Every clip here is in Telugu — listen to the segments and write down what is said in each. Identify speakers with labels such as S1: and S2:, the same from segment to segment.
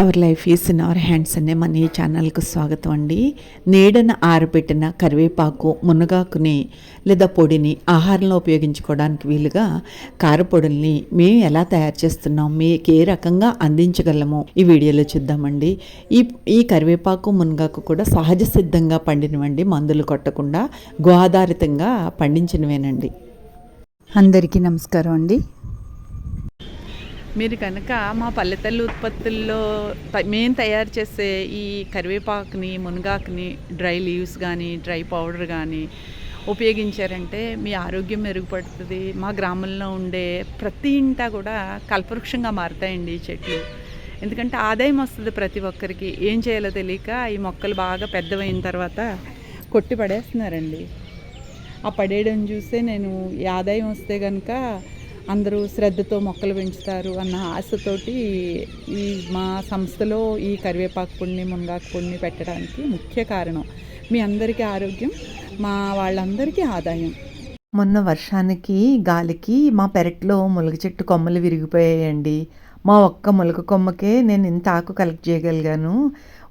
S1: Our life is in our hands అనే మన ఈ ఛానల్కు స్వాగతం అండి. నీడన ఆరబెట్టిన కరివేపాకు మునగాకుని లేదా పొడిని ఆహారంలో ఉపయోగించుకోవడానికి వీలుగా కారపొడుల్ని మేము ఎలా తయారు చేస్తున్నాం, మీకు ఏ రకంగా అందించగలము ఈ వీడియోలో చూద్దామండి. ఈ కరివేపాకు మునగాకు కూడా సహజ సిద్ధంగా పండినవండి, మందులు కొట్టకుండా గోఆధారితంగా పండించినవేనండి. అందరికీ నమస్కారం అండి.
S2: మీరు కనుక మా పల్లెతల్లి ఉత్పత్తుల్లో మేము తయారు చేసే ఈ కరివేపాకుని మునగాకుని డ్రై లీవ్స్ కానీ డ్రై పౌడర్ కానీ ఉపయోగించారంటే మీ ఆరోగ్యం మెరుగుపడుతుంది. మా గ్రామంలో ఉండే ప్రతి ఇంటా కూడా కల్పవృక్షంగా మారుతాయండి ఈ చెట్లు. ఎందుకంటే ఆదాయం వస్తుంది ప్రతి ఒక్కరికి. ఏం చేయాలో తెలియక ఈ మొక్కలు బాగా పెద్దవైన తర్వాత కొట్టి పడేస్తున్నారండి. ఆ పడేయడం చూసే నేను ఈ ఆదాయం వస్తే కనుక అందరూ శ్రద్ధతో మొక్కలు పెంచుతారు అన్న ఆశతోటి ఈ మా సంస్థలో ఈ కరివేపాకు పొడిని మునగాకు పొడిని పెట్టడానికి ముఖ్య కారణం మీ అందరికీ ఆరోగ్యం, మా వాళ్ళందరికీ ఆదాయం.
S1: మొన్న వర్షానికి గాలికి మా పెరట్లో ములగ చెట్టు కొమ్మలు విరిగిపోయాయండి. మా ఒక్క ములగ కొమ్మకే నేను ఇంత ఆకు కలెక్ట్ చేయగలిగాను.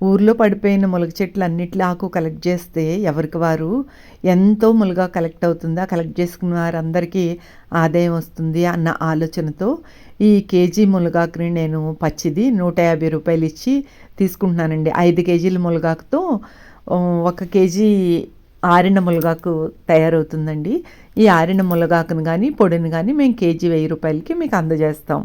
S1: ఊర్లో పడిపోయిన ములగ చెట్లు అన్నిట్లో ఆకు కలెక్ట్ చేస్తే ఎవరికి వారు ఎంతో ములగా కలెక్ట్ అవుతుంది. ఆ కలెక్ట్ చేసుకున్న వారందరికీ ఆదాయం వస్తుంది అన్న ఆలోచనతో ఈ కేజీ మునగాకుని నేను పచ్చిది 150 రూపాయలు ఇచ్చి తీసుకుంటున్నానండి. 5 కేజీల మునగాకుతో 1 కేజీ ఆరిన మునగాకు తయారవుతుందండి. ఈ ఆరిన మునగాకును కానీ పొడిని కానీ మేము కేజీ 1000 రూపాయలకి మీకు అందజేస్తాం.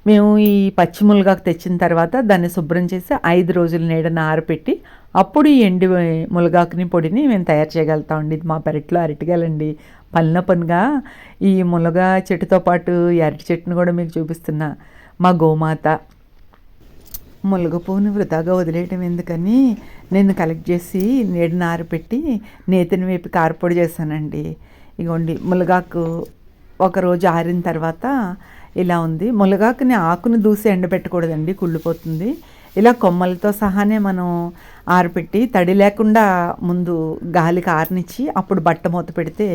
S1: మేము ఈ పచ్చి మునగాకు తెచ్చిన తర్వాత దాన్ని శుభ్రం చేసి 5 రోజులు నీడన ఆరపెట్టి అప్పుడు ఈ ఎండి మునగాకుని పొడిని మేము తయారు చేయగలుగుతామండి. ఇది మా పెరట్లో అరటిగలండి. పనిగా ఈ మునగా చెట్టుతో పాటు ఈ అరటి చెట్టును కూడా మీకు చూపిస్తున్నా. మా గోమాత మునగ పువ్వుని వృధాగా వదిలేయటం ఎందుకని నేను కలెక్ట్ చేసి నీడన ఆరపెట్టి నేతిని వేపి కారపొడి చేశానండి. ఇగోండి మునగాకు ఒకరోజు ఆరిన తర్వాత ఇలా ఉంది. మునగాకుని ఆకుని దూసి ఎండబెట్టకూడదండి, కుళ్ళిపోతుంది. ఇలా కొమ్మలతో సహానే మనం ఆరపెట్టి తడి లేకుండా ముందు గాలికి ఆరనిచ్చి అప్పుడు బట్ట మూత పెడితే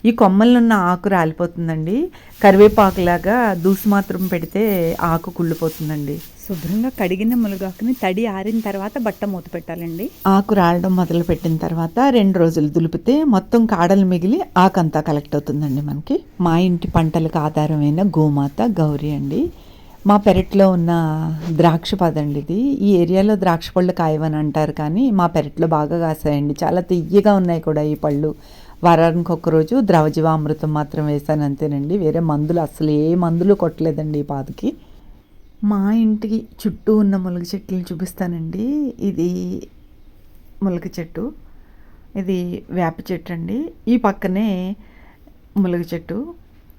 S1: ఈ కొమ్మల్లో ఉన్న ఆకు రాలిపోతుందండి. కరివేపాకులాగా దూసి మాత్రం పెడితే ఆకు కుళ్ళిపోతుందండి.
S2: శుభ్రంగా కడిగిన మునగాకుని తడి ఆరిన తర్వాత బట్ట మూత పెట్టాలండి.
S1: ఆకు రాలడం మొదలు పెట్టిన తర్వాత 2 రోజులు దులిపితే మొత్తం కాడలు మిగిలి ఆకంతా కలెక్ట్ అవుతుందండి మనకి. మా ఇంటి పంటలకు ఆధారమైన గోమాత గౌరీ అండి. మా పెరట్లో ఉన్న ద్రాక్ష పదండి ఇది. ఈ ఏరియాలో ద్రాక్ష పళ్ళు కాయవని అంటారు కానీ మా పెరట్లో బాగా కాసాయండి. చాలా తియ్యగా ఉన్నాయి కూడా ఈ పళ్ళు. వారానికి ఒకరోజు ద్రవజీవామృతం మాత్రం వేసాను అంతేనండి. వేరే మందులు అసలు ఏ మందులు కొట్టలేదండి ఈ పాతకి. మా ఇంటికి చుట్టూ ఉన్న ములగ చెట్లను చూపిస్తానండి. ఇది ములగ చెట్టు, ఇది వేప చెట్టు అండి. ఈ పక్కనే ములగ చెట్టు.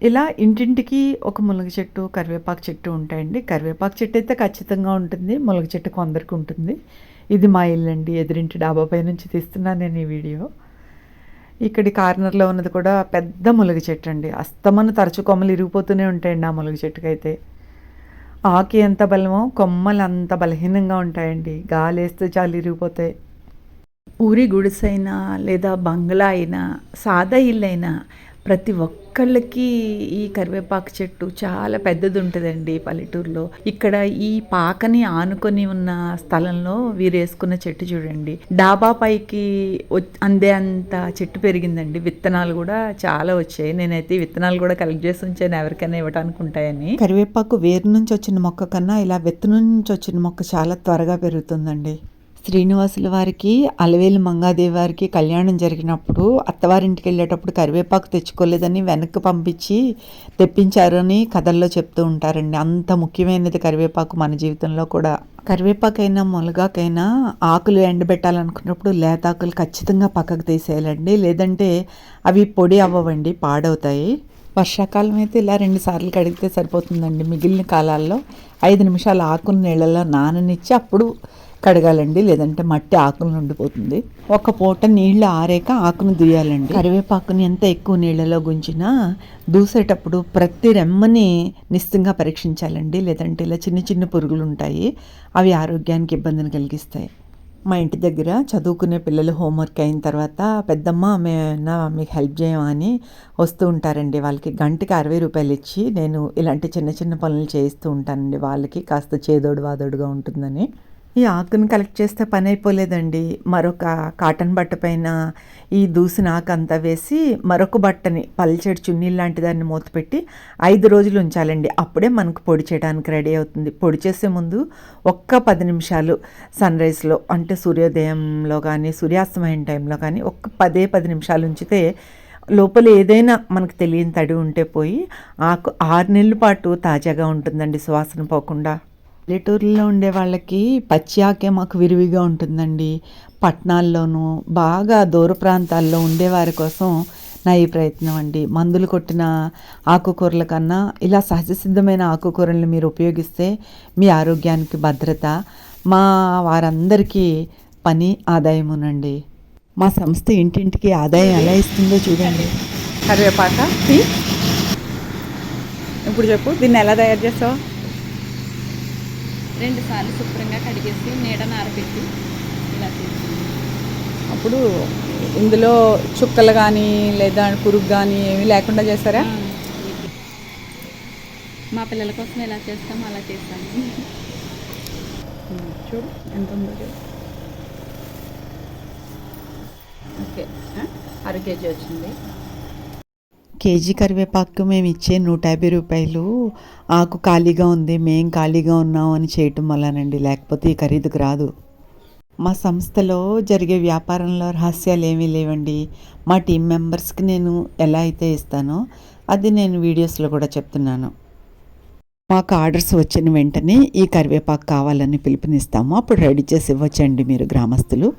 S1: ఇలా ఇంటింటికి ఒక ములగ చెట్టు, కరివేపాకు చెట్టు ఉంటాయండి. కరివేపాకు చెట్టు అయితే ఖచ్చితంగా ఉంటుంది, ములగ చెట్టు కొందరికి ఉంటుంది. ఇది మా ఇల్లు అండి. ఎదురింటి డాబాపై నుంచి తీస్తున్నాను నేను ఈ వీడియో. ఇక్కడి కార్నర్లో ఉన్నది కూడా పెద్ద ములగ చెట్టు అండి. అస్తమను తరచు కొమ్మలు ఇరిగిపోతూనే ఉంటాయండి ఆ ములగ చెట్టుకైతే. ఆకు ఎంత బలమో కొమ్మలు అంత బలహీనంగా ఉంటాయండి. గాలి వేస్తే చాలు ఇరిగిపోతాయి. ఊరి గుడిసైనా లేదా బంగ్లా అయినా సాదా ఇల్లు అయినా ప్రతి ఒక్కళ్ళకి ఈ కరివేపాకు చెట్టు చాలా పెద్దది ఉంటుందండి పల్లెటూరులో. ఇక్కడ ఈ పాకని ఆనుకొని ఉన్న స్థలంలో వీరు వేసుకున్న చెట్టు చూడండి, డాబా పైకి అందే అంత చెట్టు పెరిగిందండి. విత్తనాలు కూడా చాలా వచ్చాయి. నేనైతే విత్తనాలు కూడా కలెక్ట్ చేసి ఉంచాను ఎవరికైనా ఇవ్వడానికి ఉంటాయని. కరివేపాకు వేరు నుంచి వచ్చిన మొక్క కన్నా ఇలా విత్తనం నుంచి వచ్చిన మొక్క చాలా త్వరగా పెరుగుతుందండి. శ్రీనివాసుల వారికి అలవేలు మంగాదేవి వారికి కళ్యాణం జరిగినప్పుడు అత్తవారింటికి వెళ్ళేటప్పుడు కరివేపాకు తెచ్చుకోలేదని వెనక్కి పంపించి తెప్పించారు అని కథల్లో చెప్తూ ఉంటారండి. అంత ముఖ్యమైనది కరివేపాకు మన జీవితంలో కూడా. కరివేపాకైనా మునగాకైనా ఆకులు ఎండబెట్టాలనుకున్నప్పుడు లేతాకులు ఖచ్చితంగా పక్కకు తీసేయాలండి, లేదంటే అవి పొడి అవ్వవండి, పాడవుతాయి. వర్షాకాలం అయితే ఇలా 2 సార్లు కడిగితే సరిపోతుందండి. మిగిలిన కాలాల్లో 5 నిమిషాలు ఆకును నీళ్ళలో నాననిచ్చి అప్పుడు కడగాలండి, లేదంటే మట్టి ఆకులు ఉండిపోతుంది. ఒక పూట నీళ్లు ఆరాక ఆకును దుయ్యాలండి. కరివేపాకుని ఎంత ఎక్కువ నీళ్ళలో గుంచినా దూసేటప్పుడు ప్రతి రెమ్మని నిశ్చితంగా పరీక్షించాలండి, లేదంటే ఇలా చిన్న చిన్న పురుగులు ఉంటాయి, అవి ఆరోగ్యానికి ఇబ్బందిని కలిగిస్తాయి. మా ఇంటి దగ్గర చదువుకునే పిల్లలు హోంవర్క్ అయిన తర్వాత పెద్దమ్మ మేమన్నా మీకు హెల్ప్ చేయమా అని వస్తూ ఉంటారండి. వాళ్ళకి గంటకి 60 రూపాయలు ఇచ్చి నేను ఇలాంటి చిన్న చిన్న పనులు చేయిస్తూ ఉంటానండి. వాళ్ళకి కాస్త చేదోడు వాదోడుగా ఉంటుందని. ఈ ఆకుని కలెక్ట్ చేస్తే పని అయిపోలేదండి. మరొక కాటన్ బట్ట పైన ఈ దూసిన ఆకంతా వేసి మరొక బట్టని పల్చటి చున్నీలు లాంటి దాన్ని మూతపెట్టి 5 రోజులు ఉంచాలండి. అప్పుడే మనకు పొడి చేయడానికి రెడీ అవుతుంది. పొడి చేసే ముందు ఒక్క 10 నిమిషాలు సన్‌రైజ్‌లో అంటే సూర్యోదయంలో కానీ, సూర్యాస్తమయం టైంలో కానీ ఒక్క 10 నిమిషాలు ఉంచితే లోపల ఏదైనా మనకు తెలియని తడి ఉంటే పోయి ఆకు 6 నెలల పాటు తాజాగా ఉంటుందండి సువాసన పోకుండా. పల్లెటూరులో ఉండే వాళ్ళకి పచ్చి ఆకే మాకు విరివిగా ఉంటుందండి. పట్టణాల్లోనూ బాగా దూర ప్రాంతాల్లో ఉండేవారి కోసం నా ఈ ప్రయత్నం అండి. మందులు కొట్టిన ఆకుకూరల కన్నా ఇలా సహజ సిద్ధమైన ఆకుకూరలను మీరు ఉపయోగిస్తే మీ ఆరోగ్యానికి భద్రత, మా వారందరికీ పని ఆదాయమునండి. మా సంస్థ ఇంటింటికి ఆదాయం ఎలా ఇస్తుందో చూడండి.
S2: కరివేపాక టీ. ఇప్పుడు చెప్పు, దీన్ని ఎలా తయారు చేస్తావు?
S3: 2 సార్లు శుభ్రంగా కడిగేసి నీడన ఆరబెట్టి ఇలా చేసి
S2: అప్పుడు ఇందులో చుక్కలు కానీ లేదా పురుగు కానీ ఏమీ లేకుండా చేస్తారా?
S3: మా పిల్లల కోసం ఎలా చేస్తామో అలా చేస్తాను.
S2: చూడు ఎంత ఉందో చూడు. ఓకే, 1/2 కేజీ వచ్చింది.
S1: కేజీ కరివేపాకు మేము ఇచ్చే 150 రూపాయలు ఆకు ఖాళీగా ఉంది, మేం ఖాళీగా ఉన్నాం అని చేయటం వల్లనండి. లేకపోతే ఈ ఖరీదుకు రాదు. మా సంస్థలో జరిగే వ్యాపారంలో రహస్యాలు ఏమీ లేవండి. మా టీం మెంబర్స్కి నేను ఎలా అయితే ఇస్తానో అది నేను వీడియోస్లో కూడా చెప్తున్నాను. మాకు ఆర్డర్స్ వచ్చిన వెంటనే ఈ కరివేపాకు కావాలని పిలుపునిస్తాము. అప్పుడు రెడీ చేసి ఇవ్వచ్చండి మీరు గ్రామస్తులు.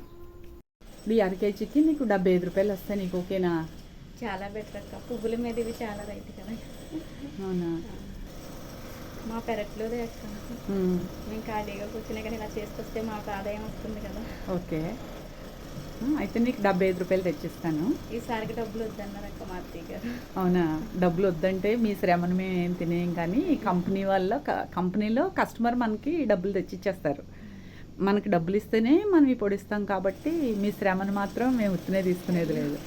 S2: ఈ 1/2 కేజీకి నీకు 75 రూపాయలు వస్తాయి. నీకు ఓకేనా?
S3: చాలా బెటర్ అక్క. పువ్వుల మీద ఇవి చాలా రైట్ కదా.
S2: అవునా?
S3: మా పెరట్లోదే అక్క. మేము ఖాళీగా కూర్చునే కానీ ఇలా చేసుకొస్తే మాకు ఆదాయం వస్తుంది కదా.
S2: ఓకే, అయితే నీకు 75 రూపాయలు తెచ్చిస్తాను.
S3: ఈసారికి డబ్బులు వద్దన్నారు అక్క మా అత్తయ్య గారు.
S2: అవునా? డబ్బులు వద్దంటే మీ శ్రమను మేము ఏం తినేం, కానీ కంపెనీలో కస్టమర్ మనకి డబ్బులు తెచ్చిచ్చేస్తారు. మనకి డబ్బులు ఇస్తేనే మనం ఈ పొడిస్తాం కాబట్టి మీ శ్రమను మాత్రం మేము ఉత్తనే తీసుకునేది లేదు.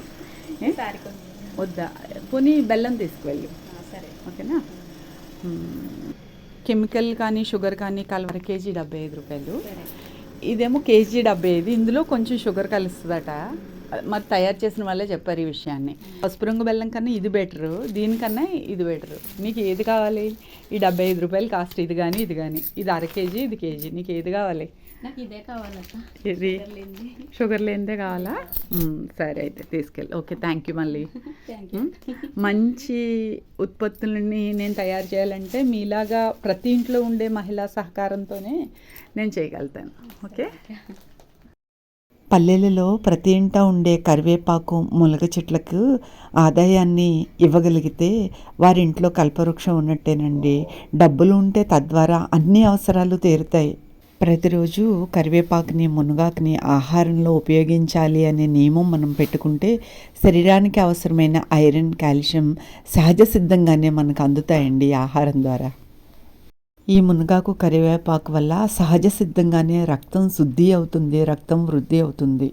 S3: ఈసారి కొంచెం
S2: వద్దా? పోనీ బెల్లం తీసుకువెళ్ళు.
S3: సరే,
S2: ఓకేనా? కెమికల్ కానీ షుగర్ కానీ కలవర కేజీ 75 రూపాయలు.
S3: సరే.
S2: ఇదేమో కేజీ 75. ఇందులో కొంచెం షుగర్ కలుస్తుందట. మరి తయారు చేసిన వాళ్ళే చెప్పారు ఈ విషయాన్ని. పసుపు రంగు బెల్లం కన్నా ఇది బెటరు, దీనికన్నా ఇది బెటరు. నీకు ఏది కావాలి? ఈ 75 రూపాయలు కాస్ట్. ఇది కానీ ఇది కానీ. ఇది 1/2 కేజీ, ఇది కేజీ. నీకు ఏది కావాలి?
S3: నాకు ఇదే కావాలక్క.
S2: ఇది షుగర్ లేనిదే కావాలా? సరే, అయితే తీసుకెళ్ళి. Okay, thank you. మళ్ళీ
S3: థ్యాంక్ యూ.
S2: మంచి ఉత్పత్తులని నేను తయారు చేయాలంటే మీలాగా ప్రతి ఇంట్లో ఉండే మహిళా సహకారంతోనే నేను చేయగలుగుతాను. ఓకే.
S1: పల్లెలలో ప్రతి ఇంట ఉండే కరివేపాకు ములగ చెట్లకు ఆదాయాన్ని ఇవ్వగలిగితే వారింట్లో కల్పవృక్షం ఉన్నట్టేనండి. డబ్బులు ఉంటే తద్వారా అన్ని అవసరాలు తీరుతాయి. ప్రతిరోజు కరివేపాకుని మునగాకుని ఆహారంలో ఉపయోగించాలి అనే నియమం మనం పెట్టుకుంటే శరీరానికి అవసరమైన ఐరన్, కాల్షియం సహజ సిద్ధంగానే మనకు అందుతాయండి ఆహారం ద్వారా. ఈ మునగాకు కరివేపాకు వల్ల సహజ సిద్ధంగానే రక్తం శుద్ధి అవుతుంది, రక్తం వృద్ధి అవుతుంది.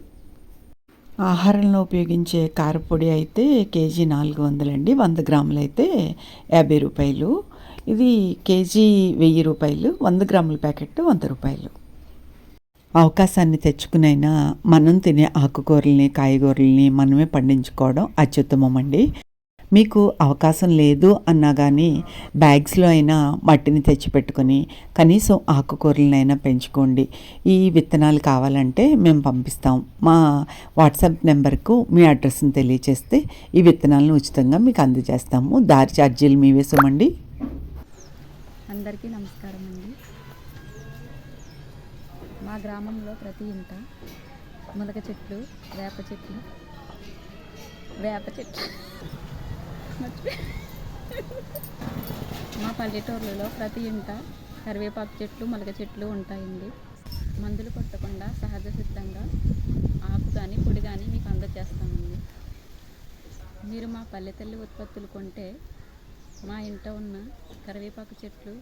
S1: ఆహారంలో ఉపయోగించే కారపొడి అయితే కేజీ 400 అండి. 100 గ్రాములు అయితే 50 రూపాయలు. ఇది కేజీ 1000 రూపాయలు. 100 గ్రాముల ప్యాకెట్ 100 రూపాయలు. అవకాశాన్ని తెచ్చుకునైనా మనం తినే ఆకుకూరల్ని, కాయగూరల్ని మనమే పండించుకోవడం అత్యుత్తమం అండి. మీకు అవకాశం లేదు అన్నా కానీ బ్యాగ్స్లో అయినా మట్టిని తెచ్చిపెట్టుకొని కనీసం ఆకుకూరలనైనా పెంచుకోండి. ఈ విత్తనాలు కావాలంటే మేము పంపిస్తాం. మా వాట్సాప్ నెంబర్కు మీ అడ్రస్ని తెలియచేస్తే ఈ విత్తనాలను ఉచితంగా మీకు అందజేస్తాము. దారి ఛార్జీలు మీ వేసామండి.
S3: అందరికీ నమస్కారం అండి. మా గ్రామంలో ప్రతి ఇంట మునగ చెట్లు, వేప చెట్లు మా పల్లెటూర్లలో ప్రతి ఇంట కరివేపాకు చెట్లు, మునగ చెట్లు ఉంటాయండి. మందులు కొట్టకుండా సహజ సిద్ధంగా ఆకు కానీ పొడి కానీ మీకు అందజేస్తామండి. మీరు మా పల్లెతల్లి ఉత్పత్తులు కొంటే మా ఇంట ఉన్న కరివేపాకు చెట్లు,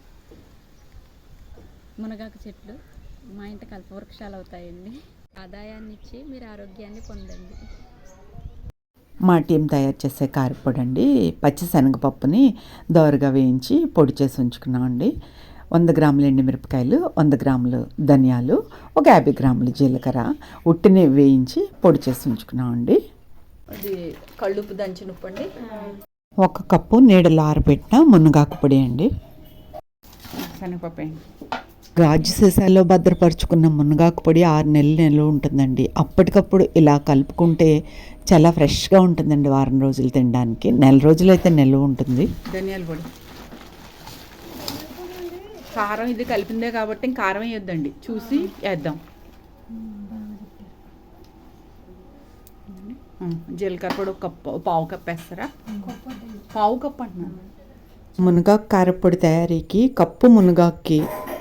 S3: మునగాకు చెట్లు మా ఇంట కల్పవృక్షాలు అవుతాయండి. ఆదాయాన్ని ఇచ్చి మీరు ఆరోగ్యాన్ని పొందండి.
S1: మా టీం తయారు చేసే కారపొడి అండి. పచ్చి శనగపప్పుని దోరగా వేయించి పొడి చేసి ఉంచుకున్నామండి. 100 గ్రాములు ఎండుమిరపకాయలు, 100 గ్రాములు ధనియాలు, ఒక 50 గ్రాములు జీలకర్ర ఉట్టిని వేయించి పొడి చేసి ఉంచుకున్నామండి.
S2: అది కళ్ళుప్పు దంచిన ఉప్పు అండి.
S1: 1 కప్పు నీడలో ఆరబెట్టిన మునగాకు పొడి అండి.
S2: శనగపప్పు అండి.
S1: గాజు సీసాలో భద్రపరుచుకున్న మునగాకు పొడి 6 నెలలు నిల్వ ఉంటుందండి. అప్పటికప్పుడు ఇలా కలుపుకుంటే చాలా ఫ్రెష్గా ఉంటుందండి. వారం రోజులు తినడానికి, నెల రోజులైతే నిల్వ ఉంటుంది.
S2: ధనియాల పొడి, కారం ఇది కలిపిందే కాబట్టి కారం వేయొద్దండి, చూసి వేద్దాం. జీలకర్ర పొడి 1 కప్పు, పావు కప్పు వేస్తారా? పావు కప్పు అంటున్నాను.
S1: మునగాకు కారపొడి తయారీకి కప్పు మునగాకుకి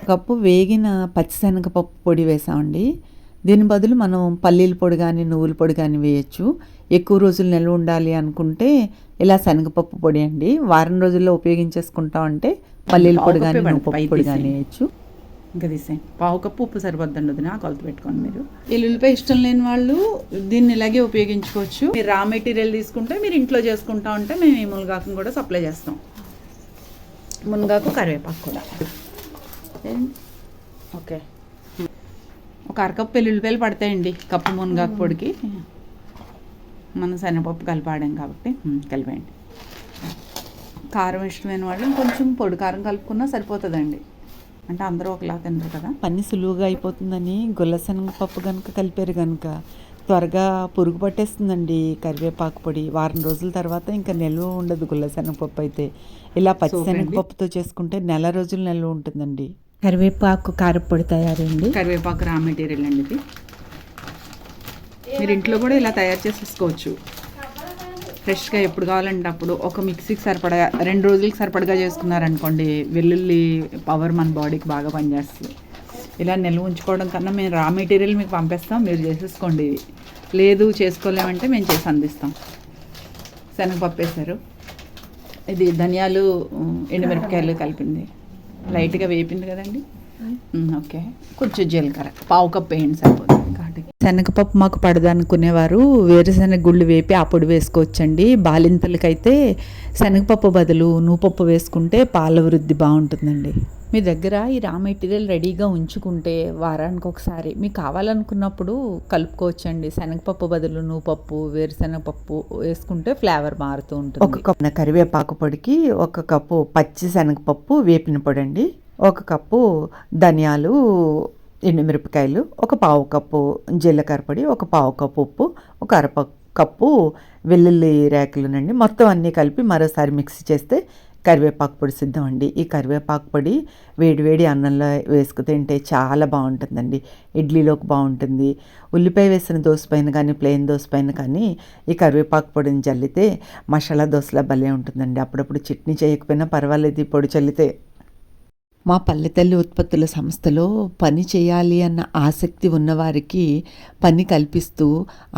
S1: కప్పు వేగిన పచ్చిశనగపప్పు పొడి వేసామండి. దీని బదులు మనం పల్లీల పొడి కానీ నువ్వుల పొడి కానీ వేయచ్చు. ఎక్కువ రోజులు నిల్వ ఉండాలి అనుకుంటే ఇలా శనగపప్పు పొడి అండి. వారం రోజుల్లో ఉపయోగించేసుకుంటామంటే పల్లీల పొడి కానీ నువ్వు పొడి కానీ వేయచ్చు.
S2: ఇంకా తీసేయండి. పావు కప్పు ఉప్పు సరిపోద్దండి. వదిన కొలత పెట్టుకోండి. మీరు ఎల్లుల్లిపాయ ఇష్టం లేని వాళ్ళు దీన్ని ఇలాగే ఉపయోగించుకోవచ్చు. మీరు రా మెటీరియల్ తీసుకుంటే మీరు ఇంట్లో చేసుకుంటా ఉంటే మేము ఈ మునగాకును కూడా సప్లై చేస్తాం. మునగాకు కరివేపాకు కూడా. ఓకే, ఒక అరకప్పు ఎల్లుల్లిపాయలు పడతాయండి కప్పు మునగాకు పొడికి. మనం శనగపప్పు కలిపాడాం కాబట్టి కలిపేయండి. కారం ఇష్టమైన వాళ్ళు కొంచెం పొడి కారం కలుపుకున్నా సరిపోతుందండి. అంటే అందరూ ఒకలా తినరు కదా.
S1: పని సులువుగా అయిపోతుందని గుల్ల శనగపప్పు కనుక కలిపారు కనుక త్వరగా పురుగు పట్టేస్తుందండి కరివేపాకు పొడి. వారం రోజుల తర్వాత ఇంకా నిల్వ ఉండదు గుల్ల శనగపప్పు అయితే. ఇలా పచ్చి శనగపప్పుతో చేసుకుంటే నెల రోజులు నిల్వ ఉంటుందండి. కరివేపాకు కారపొడి తయారైంది.
S2: కరివేపాకు రా మెటీరియల్ అండి ఇది. మీరు ఇంట్లో కూడా ఇలా తయారు చేసేసుకోవచ్చు. ఫ్రెష్గా ఎప్పుడు కావాలంటే అప్పుడు ఒక మిక్సీకి సరిపడా 2 రోజులకి సరిపడగా చేసుకున్నారనుకోండి, వెల్లుల్లి పవర్ మన బాడీకి బాగా పనిచేస్తుంది. ఇలా నిల్వ ఉంచుకోవడం కన్నా మేము రా మెటీరియల్ మీకు పంపిస్తాం, మీరు చేసేసుకోండి. లేదు చేసుకోలేమంటే మేము చేసి అందిస్తాం. శనగపప్పు వేసారు, ఇది ధనియాలు ఎండుమిరపకాయలు కలిపింది, లైట్గా వేపింది కదండి. ఓకే, కొంచెం జీలకర్ర పావు కప్పు వేయండి సరిపోతుంది.
S1: శనగపప్పు మాకు పడదనుకునేవారు వేరుశనగ గుళ్ళు వేపి ఆ పొడి వేసుకోవచ్చండి. బాలింతలకైతే శనగపప్పు బదులు నువ్వుపప్పు వేసుకుంటే పాల వృద్ధి బాగుంటుందండి. మీ దగ్గర ఈ రా మెటీరియల్ రెడీగా ఉంచుకుంటే వారానికి ఒకసారి మీకు కావాలనుకున్నప్పుడు కలుపుకోవచ్చండి. శనగపప్పు బదులు నువ్వుపప్పు, వేరుశనగపప్పు వేసుకుంటే ఫ్లేవర్ మారుతూ ఉంటుంది. 1 కప్పు కరివేపాకు పొడికి 1 కప్పు పచ్చి శనగపప్పు వేపిన పొడి అండి. 1 కప్పు ధనియాలు ఎండుమిరపకాయలు, 1 పావు కప్పు జీలకర్ర పొడి, 1 పావు కప్పు ఉప్పు, 1 కప్పు వెల్లుల్లి రేకులునండి. మొత్తం అన్నీ కలిపి మరోసారి మిక్సీ చేస్తే కరివేపాకు పొడి సిద్ధం అండి. ఈ కరివేపాకు పొడి వేడివేడి అన్నంలో వేసుకు తింటే చాలా బాగుంటుందండి. ఇడ్లీలోకి బాగుంటుంది. ఉల్లిపాయ వేసిన దోశ పైన కానీ ప్లెయిన్ దోశ పైన కానీ ఈ కరివేపాకు పొడిని చల్లితే మసాలా దోశలా భలే ఉంటుందండి. అప్పుడప్పుడు చట్నీ చేయకపోయినా పర్వాలేదు ఈ పొడి చల్లితే. మా పల్లెతల్లి ఉత్పత్తుల సంస్థలో పని చేయాలి అన్న ఆసక్తి ఉన్నవారికి పని కల్పిస్తూ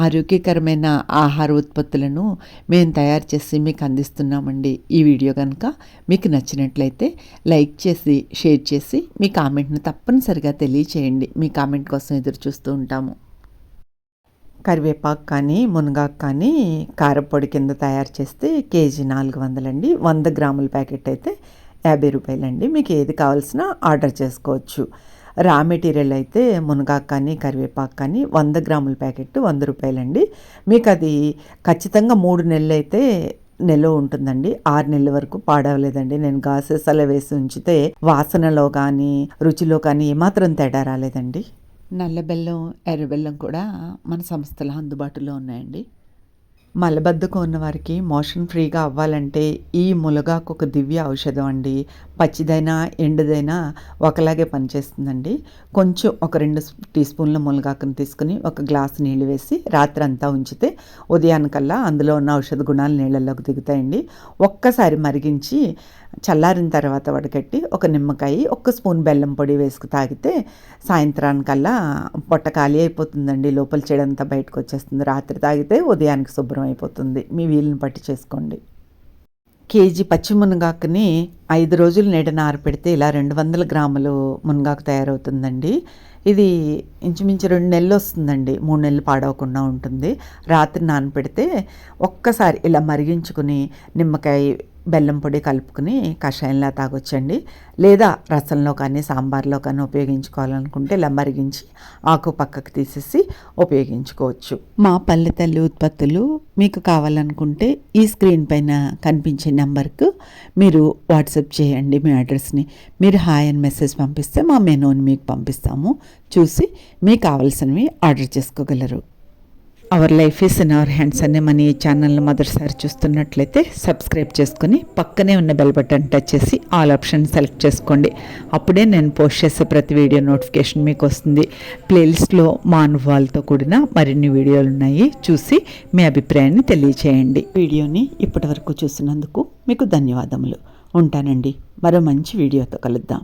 S1: ఆరోగ్యకరమైన ఆహార ఉత్పత్తులను మేము తయారు చేసి మీకు అందిస్తున్నామండి. ఈ వీడియో కనుక మీకు నచ్చినట్లయితే లైక్ చేసి షేర్ చేసి మీ కామెంట్ను తప్పనిసరిగా తెలియచేయండి. మీ కామెంట్ కోసం ఎదురు చూస్తూ ఉంటాము. కరివేపాకు కానీ మునగాకు కానీ కారపొడి కింద తయారు చేస్తే కేజీ 400 అండి. 100 గ్రాముల ప్యాకెట్ అయితే 50 రూపాయలండి. మీకు ఏది కావాల్సినా ఆర్డర్ చేసుకోవచ్చు. రా మెటీరియల్ అయితే మునగాకు కానీ కరివేపాకు కానీ 100 గ్రాముల ప్యాకెట్ 100 రూపాయలండి. మీకు అది ఖచ్చితంగా 3 నెలలు అయితే నిల్వ ఉంటుందండి. 6 నెలల వరకు పాడవలేదండి. నేను గాసెసాలో వేసి ఉంచితే వాసనలో కానీ రుచిలో కానీ ఏమాత్రం తేడా రాలేదండి. నల్ల బెల్లం, ఎర్ర బెల్లం కూడా మన సంస్థలో అందుబాటులో ఉన్నాయండి. మలబద్ధకం ఉన్నవారికి మోషన్ ఫ్రీగా అవ్వాలంటే ఈ మునగాకు ఒక దివ్య ఔషధం అండి. పచ్చిదైనా ఎండుదైనా ఒకలాగే పనిచేస్తుందండి. కొంచెం ఒక 2 టీ స్పూన్ల మునగాకుని తీసుకుని 1 గ్లాసు నీళ్ళు వేసి రాత్రి అంతా ఉంచితే ఉదయానికల్లా అందులో ఉన్న ఔషధ గుణాలు నీళ్ళలోకి దిగుతాయండి. ఒక్కసారి మరిగించి చల్లారిన తర్వాత వడకట్టి 1 నిమ్మకాయ 1 స్పూన్ బెల్లం పొడి వేసుకు తాగితే సాయంత్రానికల్లా పొట్ట ఖాళీ అయిపోతుందండి. లోపల చెడంతా బయటకు వచ్చేస్తుంది. రాత్రి తాగితే ఉదయానికి శుభ్రం అయిపోతుంది. మీ వీలుని బట్టి చేసుకోండి. కేజీ పచ్చి మునగాకుని 5 రోజులు నీడన ఆరపెడితే ఇలా 200 గ్రాములు మునగాకు తయారవుతుందండి. ఇది ఇంచుమించు 2 నెలలు వస్తుందండి, 3 నెలలు పాడవకుండా ఉంటుంది. రాత్రి నానపెడితే ఒక్కసారి ఇలా మరిగించుకుని నిమ్మకాయ బెల్లం పొడి కలుపుకుని కషాయంలా తాగొచ్చండి. లేదా రసంలో కానీ సాంబార్లో కానీ ఉపయోగించుకోవాలనుకుంటే ఇలా మరిగించి ఆకు పక్కకు తీసేసి ఉపయోగించుకోవచ్చు. మా పల్లెతల్లి ఉత్పత్తులు మీకు కావాలనుకుంటే ఈ స్క్రీన్ పైన కనిపించే నెంబర్కు మీరు వాట్సాప్ చేయండి మీ అడ్రస్ని. మీరు హాయ్ అని మెసేజ్ పంపిస్తే మా మెనూని మీకు పంపిస్తాము. చూసి మీకు కావాల్సినవి ఆర్డర్ చేసుకోగలరు. Our life is in our hands అనే మన ఈ ఛానల్ని మొదటిసారి చూస్తున్నట్లయితే సబ్స్క్రైబ్ చేసుకుని పక్కనే ఉన్న బెల్ బటన్ టచ్ చేసి ఆల్ ఆప్షన్ సెలెక్ట్ చేసుకోండి. అప్పుడే నేను పోస్ట్ చేసే ప్రతి వీడియో నోటిఫికేషన్ మీకు వస్తుంది. ప్లేలిస్ట్లో మా అనుభవాలతో కూడిన మరిన్ని వీడియోలు ఉన్నాయి, చూసి మీ అభిప్రాయాన్ని తెలియచేయండి. వీడియోని ఇప్పటి వరకు చూసినందుకు మీకు ధన్యవాదములు. ఉంటానండి, మరో మంచి వీడియోతో కలుద్దాం.